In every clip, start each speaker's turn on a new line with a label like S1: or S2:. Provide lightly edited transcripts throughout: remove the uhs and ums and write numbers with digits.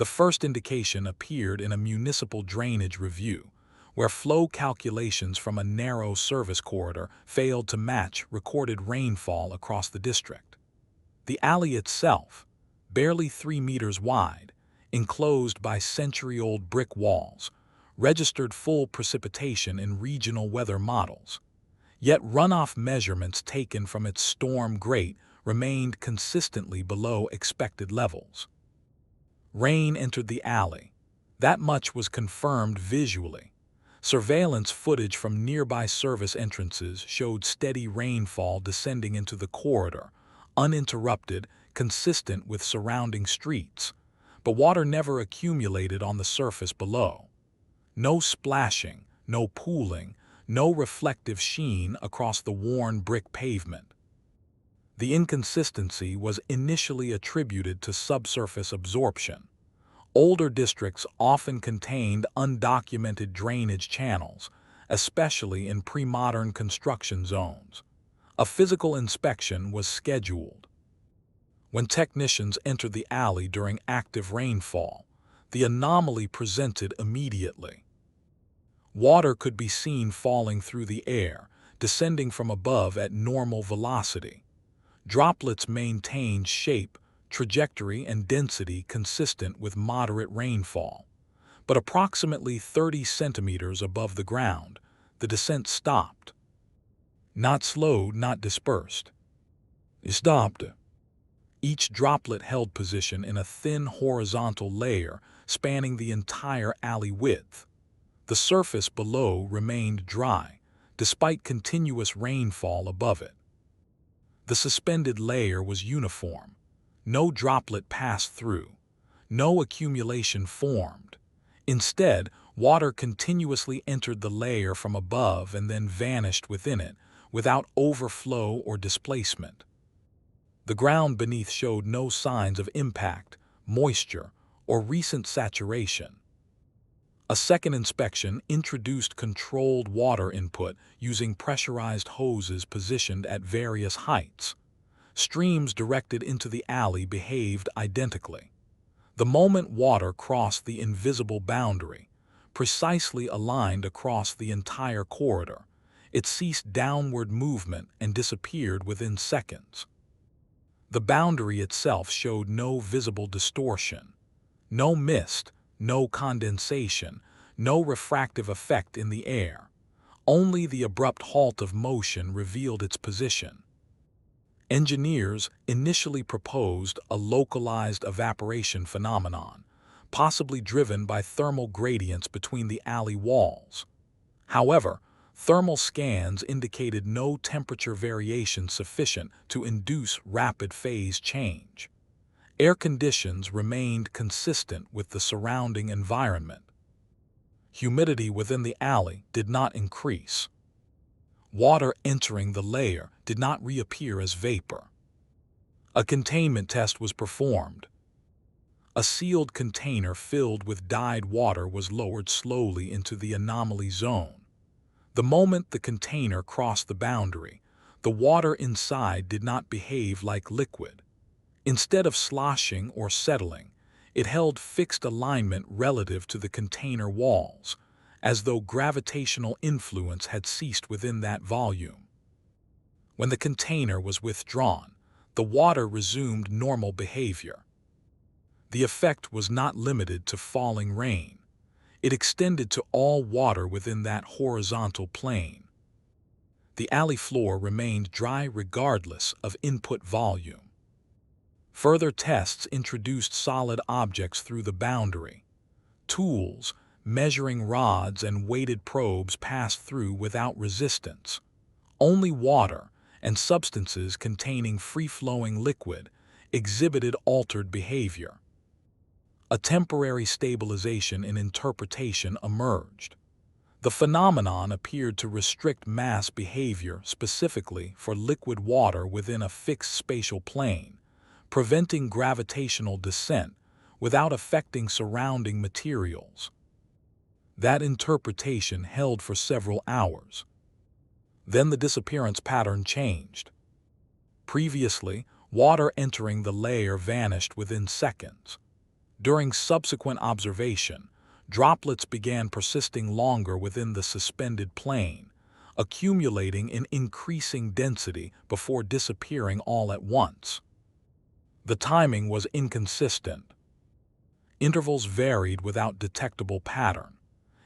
S1: The first indication appeared in a municipal drainage review, where flow calculations from a narrow service corridor failed to match recorded rainfall across the district. The alley itself, barely 3 meters wide, enclosed by century-old brick walls, registered full precipitation in regional weather models. Yet runoff measurements taken from its storm grate remained consistently below expected levels. Rain entered the alley. That much was confirmed visually. Surveillance footage from nearby service entrances showed steady rainfall descending into the corridor, uninterrupted, consistent with surrounding streets, but water never accumulated on the surface below. No splashing, no pooling, no reflective sheen across the worn brick pavement. The inconsistency was initially attributed to subsurface absorption. Older districts often contained undocumented drainage channels, especially in pre-modern construction zones. A physical inspection was scheduled. When technicians entered the alley during active rainfall, the anomaly presented immediately. Water could be seen falling through the air, descending from above at normal velocity. Droplets maintained shape, trajectory, and density consistent with moderate rainfall. But approximately 30 centimeters above the ground, the descent stopped. Not slowed, not dispersed. It stopped. Each droplet held position in a thin horizontal layer spanning the entire alley width. The surface below remained dry, despite continuous rainfall above it. The suspended layer was uniform. No droplet passed through. No accumulation formed. Instead, water continuously entered the layer from above and then vanished within it, without overflow or displacement. The ground beneath showed no signs of impact, moisture, or recent saturation. A second inspection introduced controlled water input using pressurized hoses positioned at various heights. Streams directed into the alley behaved identically. The moment water crossed the invisible boundary, precisely aligned across the entire corridor, it ceased downward movement and disappeared within seconds. The boundary itself showed no visible distortion. No mist, no condensation, no refractive effect in the air. Only the abrupt halt of motion revealed its position. Engineers initially proposed a localized evaporation phenomenon, possibly driven by thermal gradients between the alley walls. However, thermal scans indicated no temperature variation sufficient to induce rapid phase change. Air conditions remained consistent with the surrounding environment. Humidity within the alley did not increase. Water entering the layer did not reappear as vapor. A containment test was performed. A sealed container filled with dyed water was lowered slowly into the anomaly zone. The moment the container crossed the boundary, the water inside did not behave like liquid. Instead of sloshing or settling, it held fixed alignment relative to the container walls, as though gravitational influence had ceased within that volume. When the container was withdrawn, the water resumed normal behavior. The effect was not limited to falling rain. It extended to all water within that horizontal plane. The alley floor remained dry regardless of input volume. Further tests introduced solid objects through the boundary. Tools, measuring rods, and weighted probes passed through without resistance. Only water and substances containing free-flowing liquid exhibited altered behavior. A temporary stabilization in interpretation emerged. The phenomenon appeared to restrict mass behavior specifically for liquid water within a fixed spatial plane, preventing gravitational descent without affecting surrounding materials. That interpretation held for several hours. Then the disappearance pattern changed. Previously, water entering the layer vanished within seconds. During subsequent observation, droplets began persisting longer within the suspended plane, accumulating in increasing density before disappearing all at once. The timing was inconsistent. Intervals varied without detectable pattern.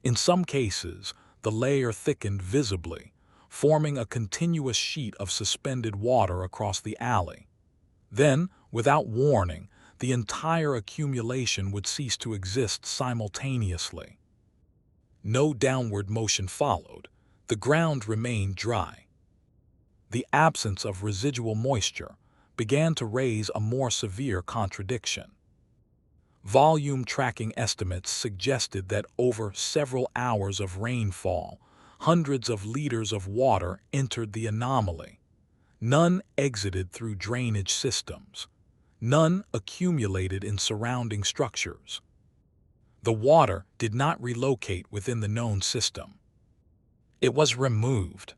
S1: In some cases, the layer thickened visibly, forming a continuous sheet of suspended water across the alley. Then, without warning, the entire accumulation would cease to exist simultaneously. No downward motion followed. The ground remained dry. The absence of residual moisture began to raise a more severe contradiction. Volume tracking estimates suggested that over several hours of rainfall, hundreds of liters of water entered the anomaly. None exited through drainage systems. None accumulated in surrounding structures. The water did not relocate within the known system. It was removed.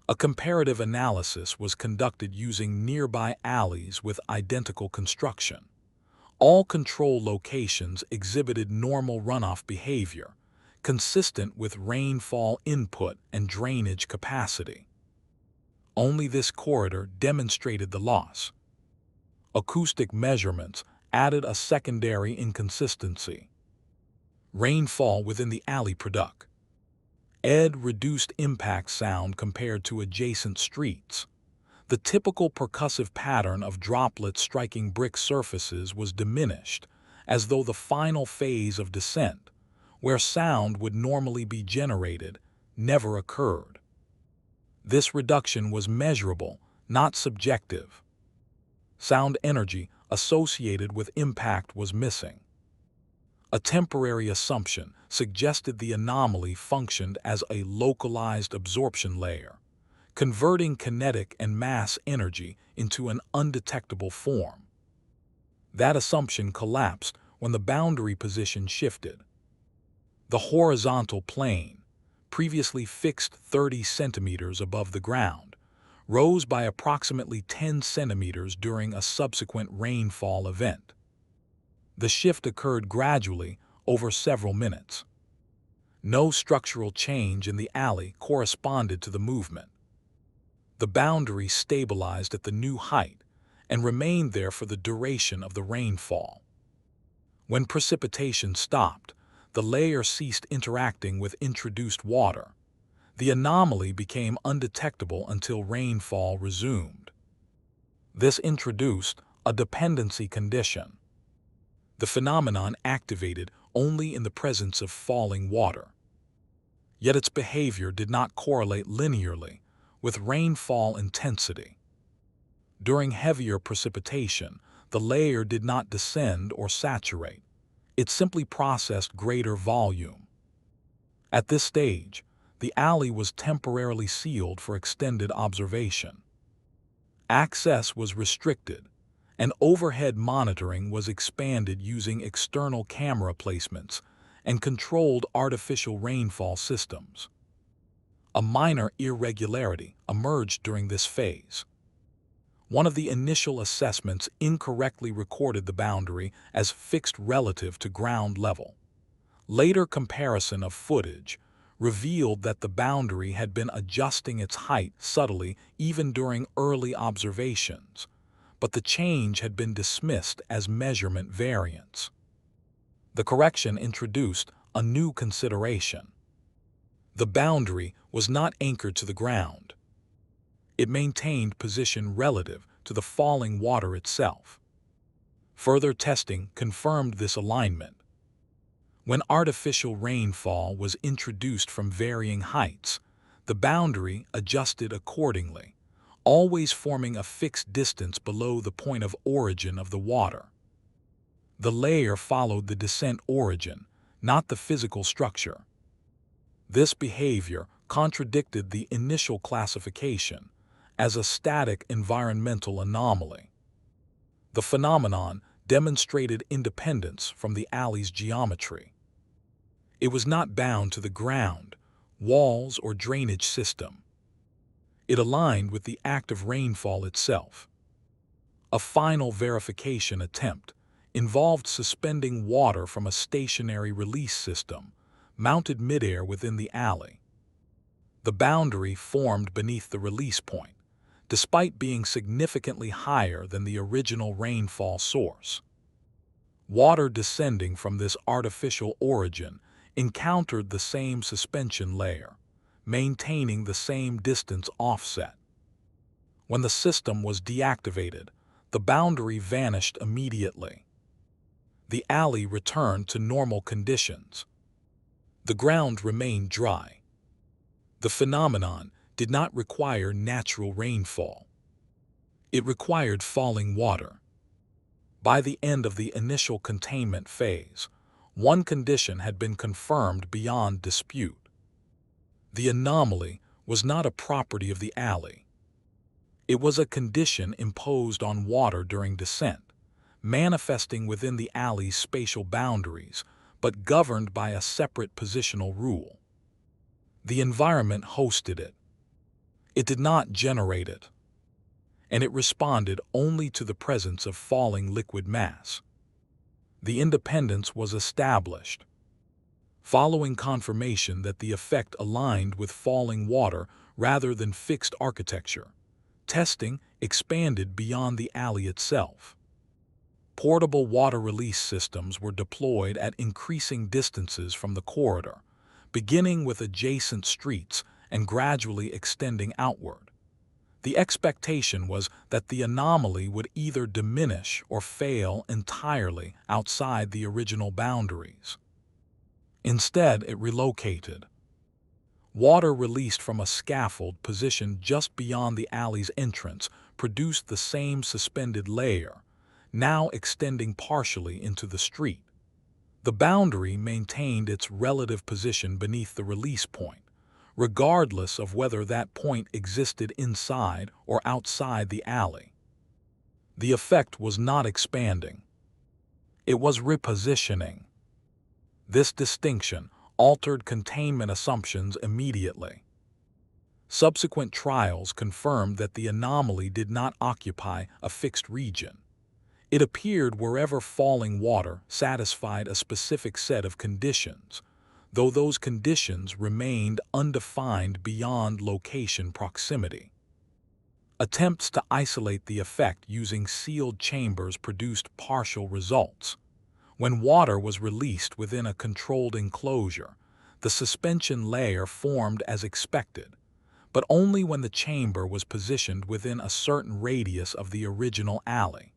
S1: A comparative analysis was conducted using nearby alleys with identical construction. All control locations exhibited normal runoff behavior, consistent with rainfall input and drainage capacity. Only this corridor demonstrated the loss. Acoustic measurements added a secondary inconsistency. Rainfall within the alley product. Reduced impact sound compared to adjacent streets. The typical percussive pattern of droplets striking brick surfaces was diminished, as though the final phase of descent, where sound would normally be generated, never occurred. This reduction was measurable, not subjective. Sound energy associated with impact was missing. A temporary assumption suggested the anomaly functioned as a localized absorption layer, converting kinetic and mass energy into an undetectable form. That assumption collapsed when the boundary position shifted. The horizontal plane, previously fixed 30 centimeters above the ground, rose by approximately 10 centimeters during a subsequent rainfall event. The shift occurred gradually over several minutes. No structural change in the alley corresponded to the movement. The boundary stabilized at the new height and remained there for the duration of the rainfall. When precipitation stopped, the layer ceased interacting with introduced water. The anomaly became undetectable until rainfall resumed. This introduced a dependency condition. The phenomenon activated only in the presence of falling water. Yet its behavior did not correlate linearly with rainfall intensity. During heavier precipitation, the layer did not descend or saturate. It simply processed greater volume. At this stage, the alley was temporarily sealed for extended observation. Access was restricted, and overhead monitoring was expanded using external camera placements and controlled artificial rainfall systems. A minor irregularity emerged during this phase. One of the initial assessments incorrectly recorded the boundary as fixed relative to ground level. Later comparison of footage revealed that the boundary had been adjusting its height subtly even during early observations, but the change had been dismissed as measurement variance. The correction introduced a new consideration. The boundary was not anchored to the ground. It maintained position relative to the falling water itself. Further testing confirmed this alignment. When artificial rainfall was introduced from varying heights, the boundary adjusted accordingly, always forming a fixed distance below the point of origin of the water. The layer followed the descent origin, not the physical structure. This behavior contradicted the initial classification as a static environmental anomaly. The phenomenon demonstrated independence from the alley's geometry. It was not bound to the ground, walls, or drainage system. It aligned with the act of rainfall itself. A final verification attempt, involved suspending water from a stationary release system mounted midair within the alley. The boundary formed beneath the release point, despite being significantly higher than the original rainfall source. Water descending from this artificial origin encountered the same suspension layer, maintaining the same distance offset. When the system was deactivated, the boundary vanished immediately. The alley returned to normal conditions. The ground remained dry. The phenomenon did not require natural rainfall. It required falling water. By the end of the initial containment phase, one condition had been confirmed beyond dispute. The anomaly was not a property of the alley. It was a condition imposed on water during descent, manifesting within the alley's spatial boundaries, but governed by a separate positional rule. The environment hosted it. It did not generate it, and it responded only to the presence of falling liquid mass. The independence was established. Following confirmation that the effect aligned with falling water rather than fixed architecture, testing expanded beyond the alley itself. Portable water release systems were deployed at increasing distances from the corridor, beginning with adjacent streets and gradually extending outward. The expectation was that the anomaly would either diminish or fail entirely outside the original boundaries. Instead, it relocated. Water released from a scaffold positioned just beyond the alley's entrance produced the same suspended layer, now extending partially into the street. The boundary maintained its relative position beneath the release point, regardless of whether that point existed inside or outside the alley. The effect was not expanding. It was repositioning. This distinction altered containment assumptions immediately. Subsequent trials confirmed that the anomaly did not occupy a fixed region. It appeared wherever falling water satisfied a specific set of conditions, though those conditions remained undefined beyond location proximity. Attempts to isolate the effect using sealed chambers produced partial results. When water was released within a controlled enclosure, the suspension layer formed as expected, but only when the chamber was positioned within a certain radius of the original alley.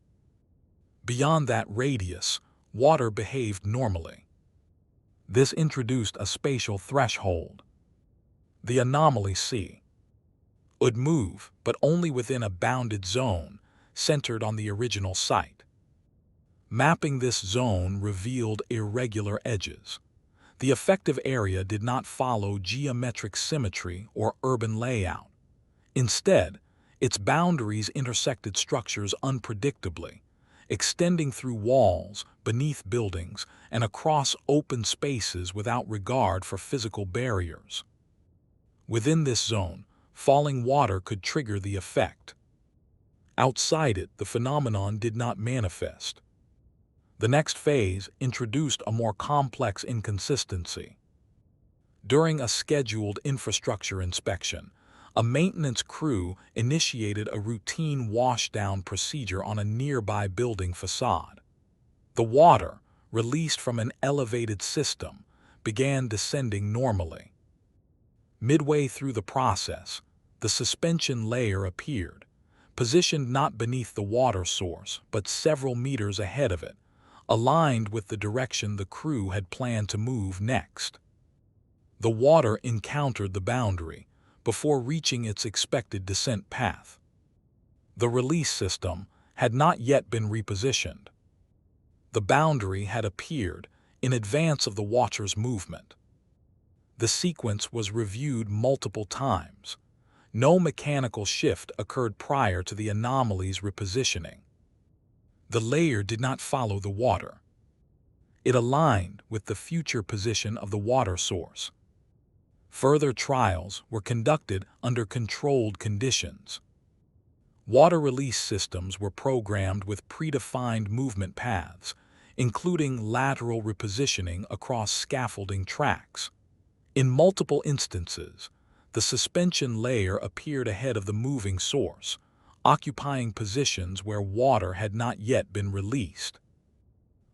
S1: Beyond that radius, water behaved normally. This introduced a spatial threshold. The anomaly C would move, but only within a bounded zone centered on the original site. Mapping this zone revealed irregular edges. The effective area did not follow geometric symmetry or urban layout. Instead, its boundaries intersected structures unpredictably, extending through walls, beneath buildings, and across open spaces without regard for physical barriers. Within this zone, falling water could trigger the effect. Outside it, the phenomenon did not manifest. The next phase introduced a more complex inconsistency. During a scheduled infrastructure inspection, a maintenance crew initiated a routine washdown procedure on a nearby building facade. The water, released from an elevated system, began descending normally. Midway through the process, the suspension layer appeared, positioned not beneath the water source but several meters ahead of it, aligned with the direction the crew had planned to move next. The water encountered the boundary before reaching its expected descent path. The release system had not yet been repositioned. The boundary had appeared in advance of the water's movement. The sequence was reviewed multiple times. No mechanical shift occurred prior to the anomaly's repositioning. The layer did not follow the water. It aligned with the future position of the water source. Further trials were conducted under controlled conditions. Water release systems were programmed with predefined movement paths, including lateral repositioning across scaffolding tracks. In multiple instances, the suspension layer appeared ahead of the moving source, occupying positions where water had not yet been released.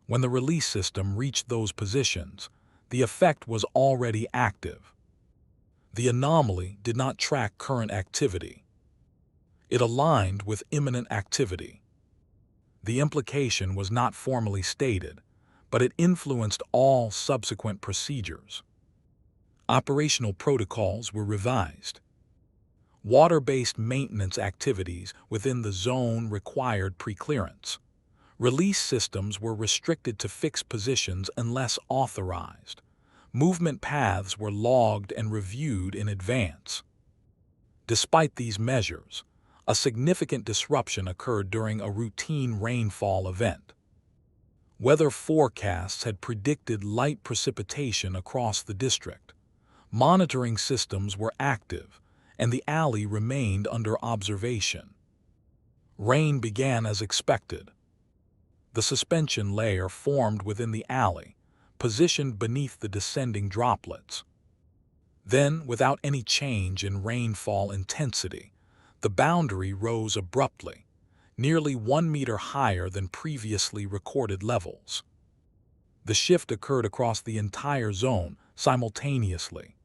S1: When the release system reached those positions, the effect was already active. The anomaly did not track current activity. It aligned with imminent activity. The implication was not formally stated, but it influenced all subsequent procedures. Operational protocols were revised. Water-based maintenance activities within the zone required preclearance. Release systems were restricted to fixed positions unless authorized. Movement paths were logged and reviewed in advance. Despite these measures, a significant disruption occurred during a routine rainfall event. Weather forecasts had predicted light precipitation across the district. Monitoring systems were active, and the alley remained under observation. Rain began as expected. The suspension layer formed within the alley, positioned beneath the descending droplets. Then, without any change in rainfall intensity, the boundary rose abruptly, nearly 1 meter higher than previously recorded levels. The shift occurred across the entire zone simultaneously.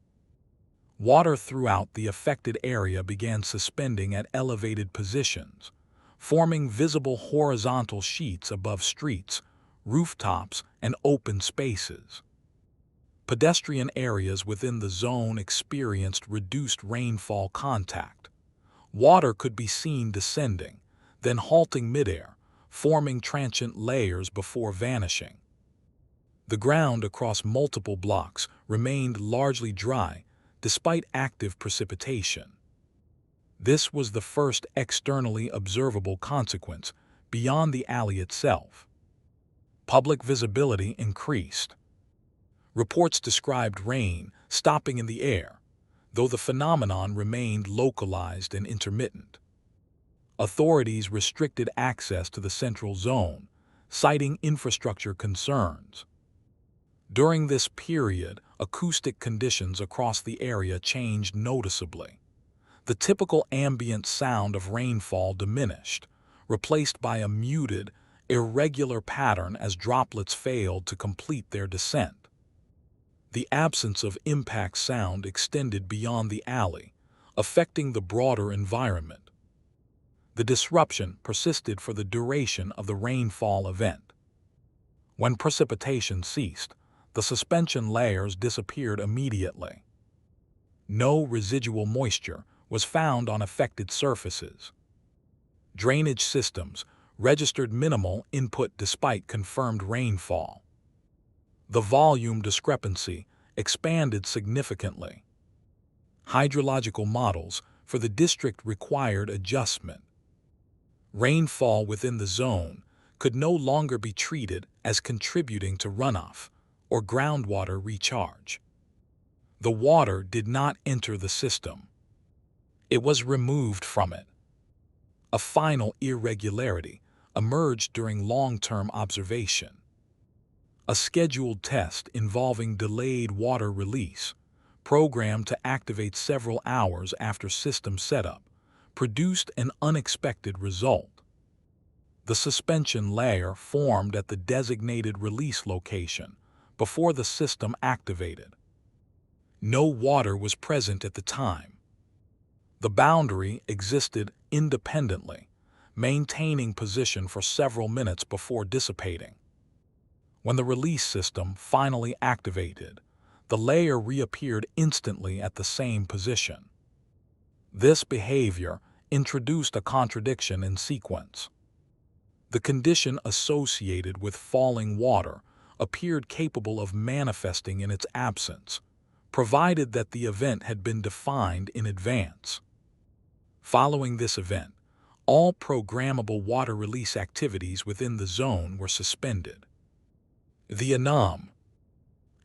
S1: Water throughout the affected area began suspending at elevated positions, forming visible horizontal sheets above streets, rooftops, and open spaces. Pedestrian areas within the zone experienced reduced rainfall contact. Water could be seen descending, then halting midair, forming transient layers before vanishing. The ground across multiple blocks remained largely dry, despite active precipitation. This was the first externally observable consequence beyond the alley itself. Public visibility increased. Reports described rain stopping in the air, though the phenomenon remained localized and intermittent. Authorities restricted access to the central zone, citing infrastructure concerns. During this period, acoustic conditions across the area changed noticeably. The typical ambient sound of rainfall diminished, replaced by a muted, irregular pattern as droplets failed to complete their descent. The absence of impact sound extended beyond the alley, affecting the broader environment. The disruption persisted for the duration of the rainfall event. When precipitation ceased, the suspension layers disappeared immediately. No residual moisture was found on affected surfaces. Drainage systems registered minimal input despite confirmed rainfall. The volume discrepancy expanded significantly. Hydrological models for the district required adjustment. Rainfall within the zone could no longer be treated as contributing to runoff or groundwater recharge. The water did not enter the system. It was removed from it. A final irregularity emerged during long-term observation. A scheduled test involving delayed water release, programmed to activate several hours after system setup, produced an unexpected result. The suspension layer formed at the designated release location before the system activated. No water was present at the time. The boundary existed independently, maintaining position for several minutes before dissipating. When the release system finally activated, the layer reappeared instantly at the same position. This behavior introduced a contradiction in sequence. The condition associated with falling water appeared capable of manifesting in its absence, provided that the event had been defined in advance. Following this event, all programmable water release activities within the zone were suspended. The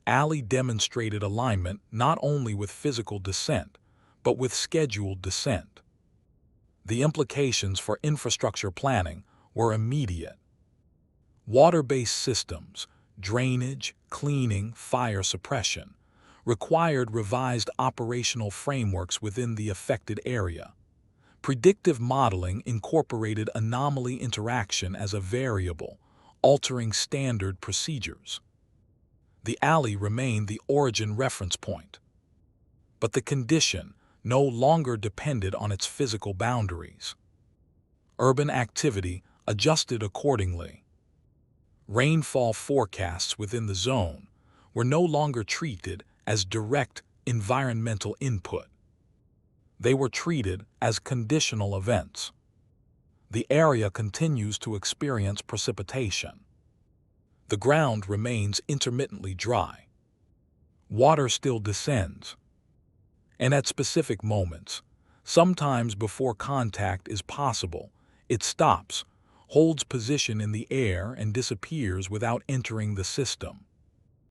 S1: alley demonstrated alignment not only with physical descent, but with scheduled descent. The implications for infrastructure planning were immediate. Water-based systems, drainage, cleaning, fire suppression, required revised operational frameworks within the affected area. Predictive modeling incorporated anomaly interaction as a variable, altering standard procedures. The alley remained the origin reference point, but the condition no longer depended on its physical boundaries. Urban activity adjusted accordingly. Rainfall forecasts within the zone were no longer treated as direct environmental input. They were treated as conditional events. The area continues to experience precipitation. The ground remains intermittently dry. Water still descends. And at specific moments, sometimes before contact is possible, it stops, holds position in the air, and disappears without entering the system.